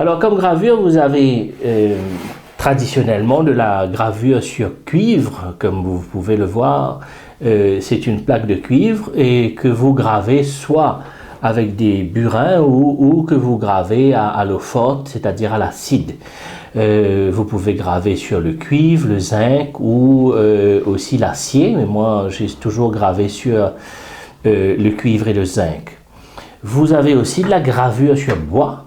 Alors comme gravure, vous avez traditionnellement de la gravure sur cuivre, comme vous pouvez le voir. C'est une plaque de cuivre et que vous gravez soit avec des burins ou que vous gravez à l'eau forte, c'est-à-dire à l'acide. Vous pouvez graver sur le cuivre, le zinc ou aussi l'acier, mais moi j'ai toujours gravé sur le cuivre et le zinc. Vous avez aussi de la gravure sur bois.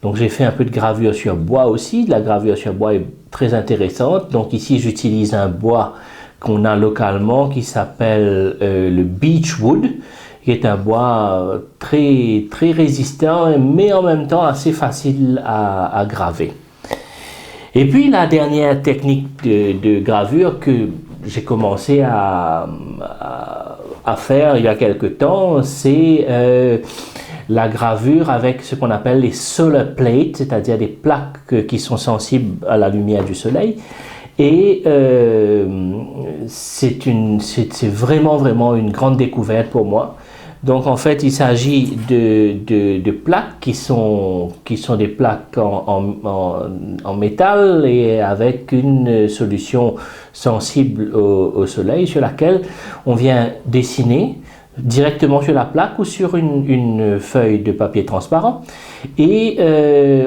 Donc j'ai fait un peu de gravure sur bois aussi. La gravure sur bois est très intéressante. Donc ici j'utilise un bois qu'on a localement qui s'appelle le beechwood, qui est un bois très résistant mais en même temps assez facile à graver. Et puis la dernière technique de gravure que j'ai commencé à faire il y a quelque temps, c'est la gravure avec ce qu'on appelle les solar plates, c'est-à-dire des plaques qui sont sensibles à la lumière du soleil. Et c'est vraiment une grande découverte pour moi. Donc en fait, il s'agit de plaques qui sont des plaques en métal et avec une solution sensible au soleil sur laquelle on vient dessiner directement sur la plaque ou sur une feuille de papier transparent. Et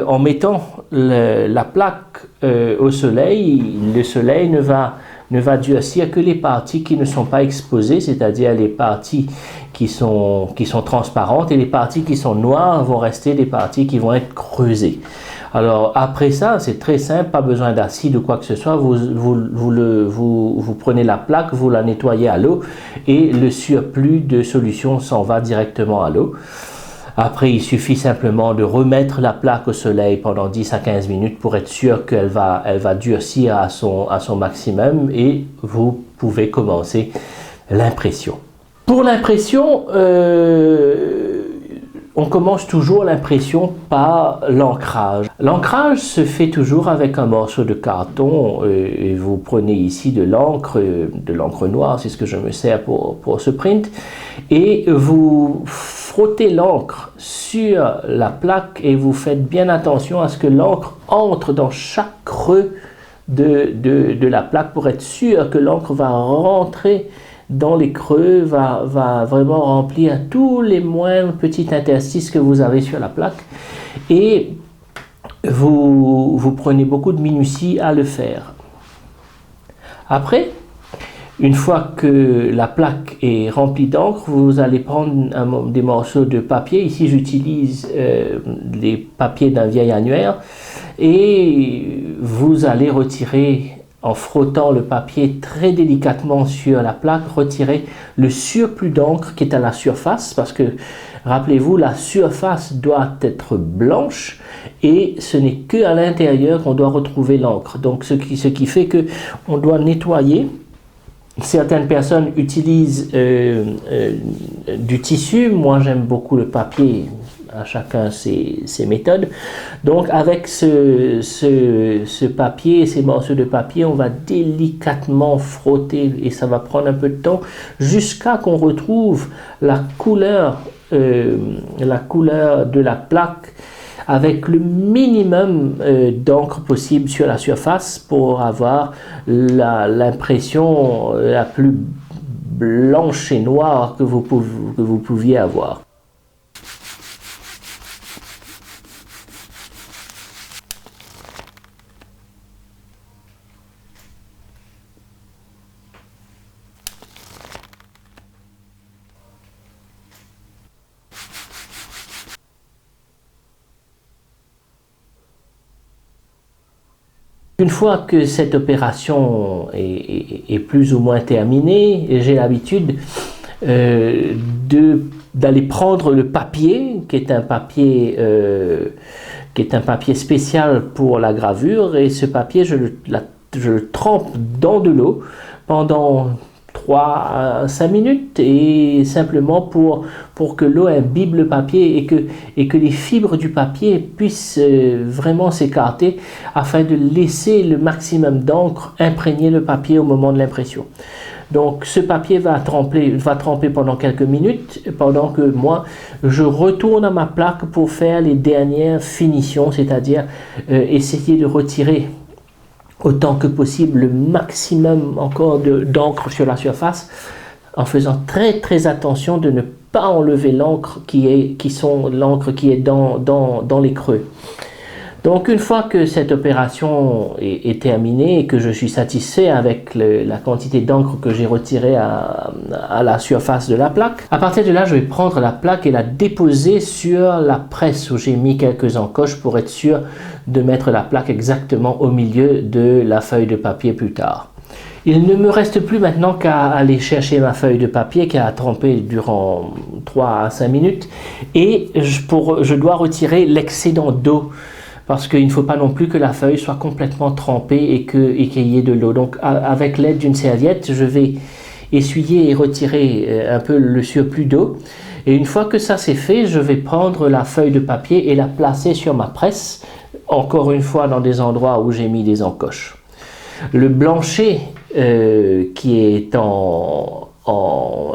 en mettant la plaque au soleil, le soleil ne va durcir que les parties qui ne sont pas exposées, c'est-à-dire les parties qui sont transparentes, et les parties qui sont noires vont rester des parties qui vont être creusées. Alors après ça, c'est très simple, pas besoin d'acide ou quoi que ce soit, vous prenez la plaque, vous la nettoyez à l'eau et le surplus de solution s'en va directement à l'eau. Après, il suffit simplement de remettre la plaque au soleil pendant 10 à 15 minutes pour être sûr qu'elle va durcir à son maximum et vous pouvez commencer l'impression. Pour l'impression, on commence toujours l'impression par l'ancrage. L'ancrage se fait toujours avec un morceau de carton et vous prenez ici de l'encre noire, c'est ce que je me sers pour ce print, et vous frottez l'encre sur la plaque et vous faites bien attention à ce que l'encre entre dans chaque creux de la plaque pour être sûr que l'encre va rentrer dans les creux, va vraiment remplir tous les moindres petits interstices que vous avez sur la plaque. Et vous prenez beaucoup de minutie à le faire. Après, une fois que la plaque est remplie d'encre, vous allez prendre des morceaux de papier. Ici, j'utilise les papiers d'un vieil annuaire. Et vous allez retirer, en frottant le papier très délicatement sur la plaque, retirer le surplus d'encre qui est à la surface, parce que rappelez-vous, la surface doit être blanche et ce n'est que à l'intérieur qu'on doit retrouver l'encre. Donc ce qui fait que on doit nettoyer. Certaines personnes utilisent du tissu, moi j'aime beaucoup le papier. À chacun ses méthodes. Donc avec ce papier, ces morceaux de papier, on va délicatement frotter et ça va prendre un peu de temps jusqu'à qu'on retrouve la couleur de la plaque avec le minimum d'encre possible sur la surface pour avoir l'impression la plus blanche et noire que vous pouviez avoir. Une fois que cette opération est plus ou moins terminée, j'ai l'habitude d'aller prendre le papier, qui est un papier spécial pour la gravure, et ce papier, je le trempe dans de l'eau pendant 3 à 5 minutes, et simplement pour que l'eau imbibe le papier et que les fibres du papier puissent vraiment s'écarter afin de laisser le maximum d'encre imprégner le papier au moment de l'impression. Donc ce papier va tremper pendant quelques minutes, pendant que moi, je retourne à ma plaque pour faire les dernières finitions, c'est-à-dire essayer de retirer autant que possible le maximum encore d'encre sur la surface, en faisant très très attention de ne pas enlever l'encre qui est dans les creux. Donc une fois que cette opération est terminée et que je suis satisfait avec la quantité d'encre que j'ai retirée à la surface de la plaque, à partir de là je vais prendre la plaque et la déposer sur la presse où j'ai mis quelques encoches pour être sûr de mettre la plaque exactement au milieu de la feuille de papier plus tard. Il ne me reste plus maintenant qu'à aller chercher ma feuille de papier qui a trempé durant 3 à 5 minutes et je dois retirer l'excédent d'eau. Parce qu'il ne faut pas non plus que la feuille soit complètement trempée et qu'il y ait de l'eau. Donc avec l'aide d'une serviette, je vais essuyer et retirer un peu le surplus d'eau. Et une fois que ça c'est fait, je vais prendre la feuille de papier et la placer sur ma presse, encore une fois dans des endroits où j'ai mis des encoches. Le blanchet qui est en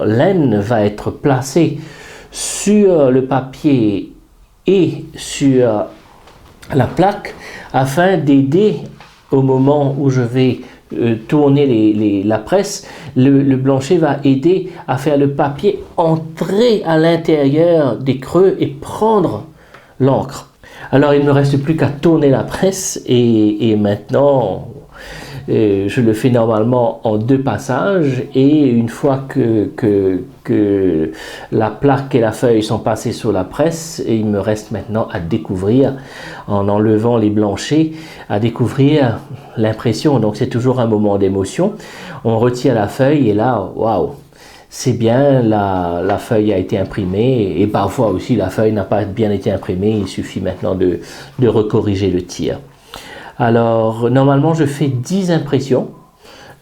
laine va être placé sur le papier et sur la plaque afin d'aider au moment où je vais tourner la presse. Le blanchet va aider à faire le papier entrer à l'intérieur des creux et prendre l'encre. Alors il ne me reste plus qu'à tourner la presse et maintenant je le fais normalement en 2 passages et une fois que la plaque et la feuille sont passées sur la presse, il me reste maintenant à découvrir, en enlevant les blanchets, à découvrir l'impression. Donc c'est toujours un moment d'émotion. On retire la feuille et là, waouh! C'est bien, la feuille a été imprimée et parfois aussi la feuille n'a pas bien été imprimée, il suffit maintenant de recorriger le tir. Alors normalement je fais 10 impressions,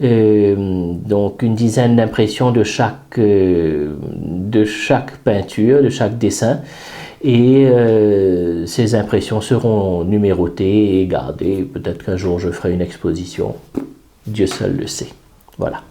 donc une dizaine d'impressions de chaque peinture, de chaque dessin et ces impressions seront numérotées et gardées. Peut-être qu'un jour je ferai une exposition, Dieu seul le sait. Voilà.